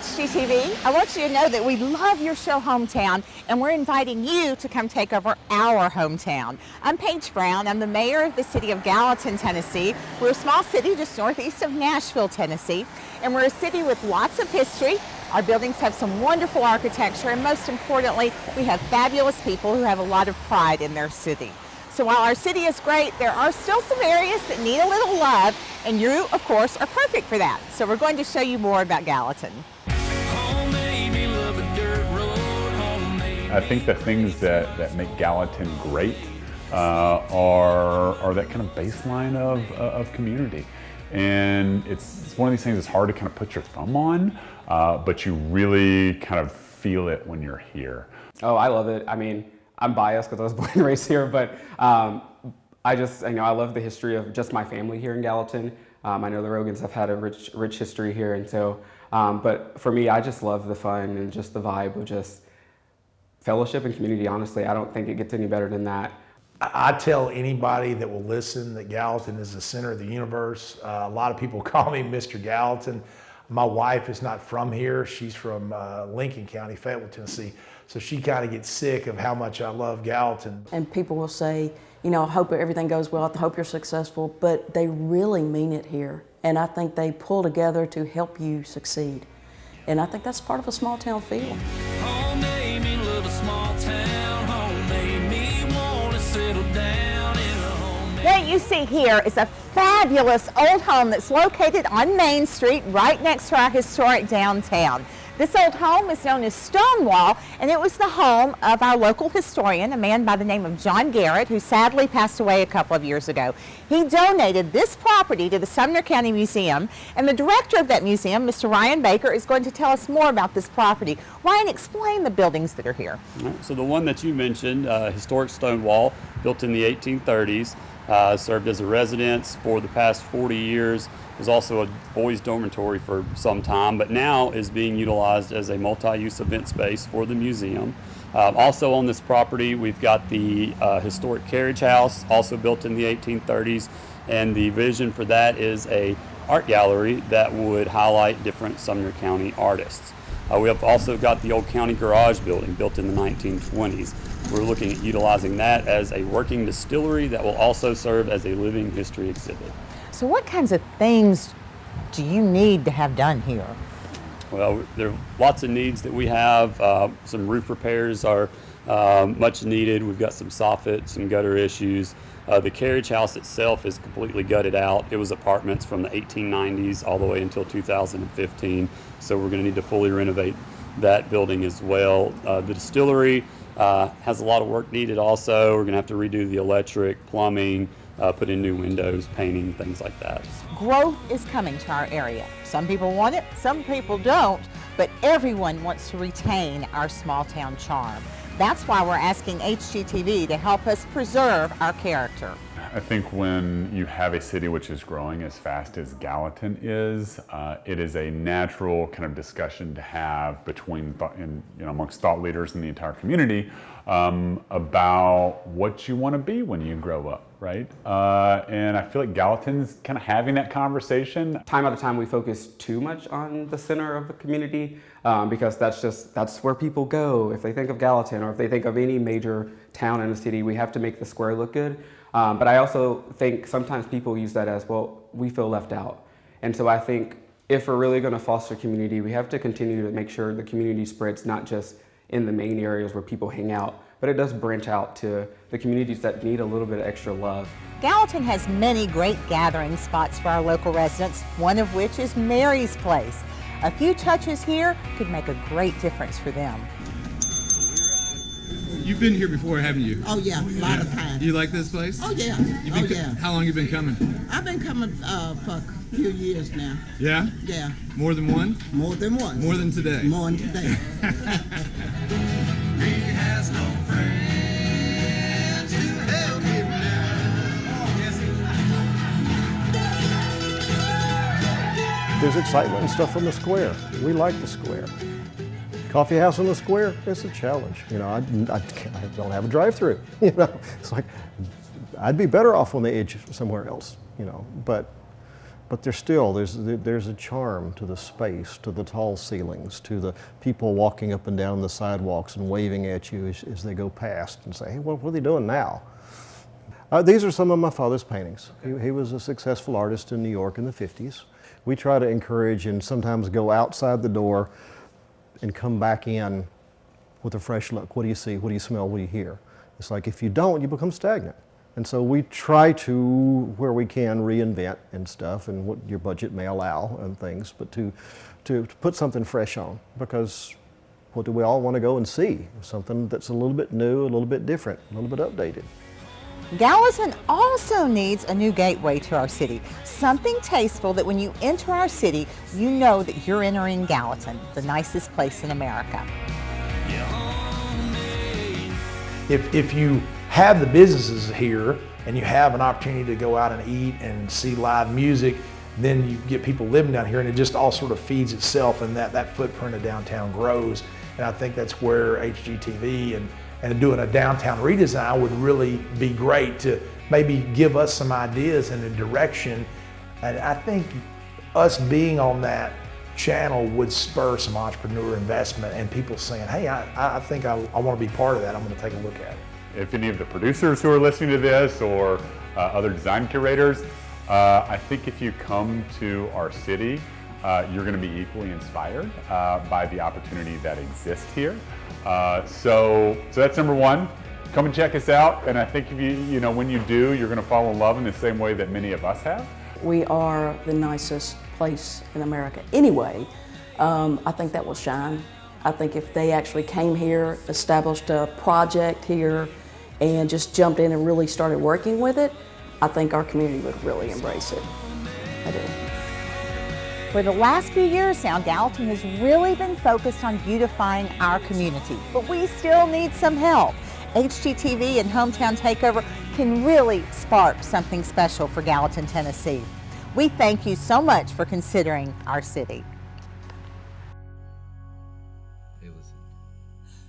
HGTV. I want you to know that we love your show Hometown, and we're inviting you to come take over our hometown. I'm Paige Brown. I'm the mayor of the city of Gallatin, Tennessee. We're a small city just northeast of Nashville, Tennessee, and we're a city with lots of history. Our buildings have some wonderful architecture, and most importantly, we have fabulous people who have a lot of pride in their city. So while our city is great, there are still some areas that need a little love, and you, of course, are perfect for that. So we're going to show you more about Gallatin. I think the things that make Gallatin great are that kind of baseline of community. And it's one of these things that's hard to kind of put your thumb on, but you really kind of feel it when you're here. Oh, I love it. I mean, I'm biased because I was born and raised here, but I love the history of just my family here in Gallatin. I know the Rogans have had a rich history here, and so, but for me, I just love the fun and just the vibe of just fellowship and community. Honestly, I don't think it gets any better than that. I tell anybody that will listen that Gallatin is the center of the universe. A lot of people call me Mr. Gallatin. My wife is not from here. She's from Lincoln County, Fayetteville, Tennessee. So she kind of gets sick of how much I love Gallatin. And people will say, you know, I hope everything goes well, I hope you're successful, but they really mean it here. And I think they pull together to help you succeed. And I think that's part of a small town feel. Home made me love a small town. Home made me want to settle down in a home. What you see here is a fabulous old home that's located on Main Street right next to our historic downtown. This old home is known as Stonewall, and it was the home of our local historian, a man by the name of John Garrett, who sadly passed away a couple of years ago. He donated this property to the Sumner County Museum, and the director of that museum, Mr. Ryan Baker, is going to tell us more about this property. Ryan, explain the buildings that are here. Right, so the one that you mentioned, historic Stonewall, built in the 1830s, served as a residence for the past 40 years. Was also a boys' dormitory for some time, but now is being utilized as a multi-use event space for the museum. Also on this property, we've got the historic Carriage house, also built in the 1830s, and the vision for that is a art gallery that would highlight different Sumner County artists. We have also got the old county garage building built in the 1920s. We're looking at utilizing that as a working distillery that will also serve as a living history exhibit. So what kinds of things do you need to have done here? Well, there are lots of needs that we have. Some roof repairs are much needed. We've got some soffit, some gutter issues. The Carriage house itself is completely gutted out. It was apartments from the 1890s all the way until 2015. So we're going to need to fully renovate that building as well. The distillery has a lot of work needed also. We're going to have to redo the electric, plumbing, put in new windows, painting, things like that. Growth is coming to our area. Some people want it, some people don't, but everyone wants to retain our small town charm. That's why we're asking HGTV to help us preserve our character. I think when you have a city which is growing as fast as Gallatin is, it is a natural kind of discussion to have between amongst thought leaders in the entire community about what you want to be when you grow up, right? And I feel like Gallatin's kind of having that conversation. Time out of time, we focus too much on the center of the community because that's where people go. If they think of Gallatin or if they think of any major town in the city, we have to make the square look good. But I also think sometimes people use that as, well, we feel left out. And so I think if we're really going to foster community, we have to continue to make sure the community spreads not just in the main areas where people hang out, but it does branch out to the communities that need a little bit of extra love. Gallatin has many great gathering spots for our local residents, one of which is Mary's Place. A few touches here could make a great difference for them. You've been here before, haven't you? Oh yeah, a lot of times. You like this place? Oh yeah. How long you been coming? I've been coming for a few years now. Yeah? Yeah. More than one? More than one. More than today? More than today. He has no friends to help him now. There's excitement and stuff from the square. We like the square. Coffee house on the square, it's a challenge. You know, I don't have a drive-through. You know, it's like I'd be better off on the edge somewhere else. You know, but But there's a charm to the space, to the tall ceilings, to the people walking up and down the sidewalks and waving at you as they go past and say, hey, what are they doing now? These are some of my father's paintings. He was a successful artist in New York in the 50s. We try to encourage and sometimes go outside the door and come back in with a fresh look. What do you see? What do you smell? What do you hear? It's like if you don't, you become stagnant. And so we try to, where we can, reinvent and stuff and what your budget may allow and things, but to put something fresh on, because what do we all want to go and see? Something that's a little bit new, a little bit different, a little bit updated. Gallatin also needs a new gateway to our city, something tasteful that when you enter our city, you know that you're entering Gallatin, the nicest place in America. If you have the businesses here and you have an opportunity to go out and eat and see live music, then you get people living down here and it just all sort of feeds itself, and that footprint of downtown grows. And I think that's where HGTV and doing a downtown redesign would really be great to maybe give us some ideas and a direction. And I think us being on that channel would spur some entrepreneur investment and people saying, hey, I think I want to be part of that. I'm going to take a look at it. If any of the producers who are listening to this or other design curators, I think if you come to our city, you're going to be equally inspired by the opportunity that exists here. So that's number one. Come and check us out, and I think if when you do, you're going to fall in love in the same way that many of us have. We are the nicest place in America. Anyway, I think that will shine. I think if they actually came here, established a project here, and just jumped in and really started working with it, I think our community would really embrace it. I do. For the last few years now, Gallatin has really been focused on beautifying our community, but we still need some help. HGTV and Hometown Takeover can really spark something special for Gallatin, Tennessee. We thank you so much for considering our city.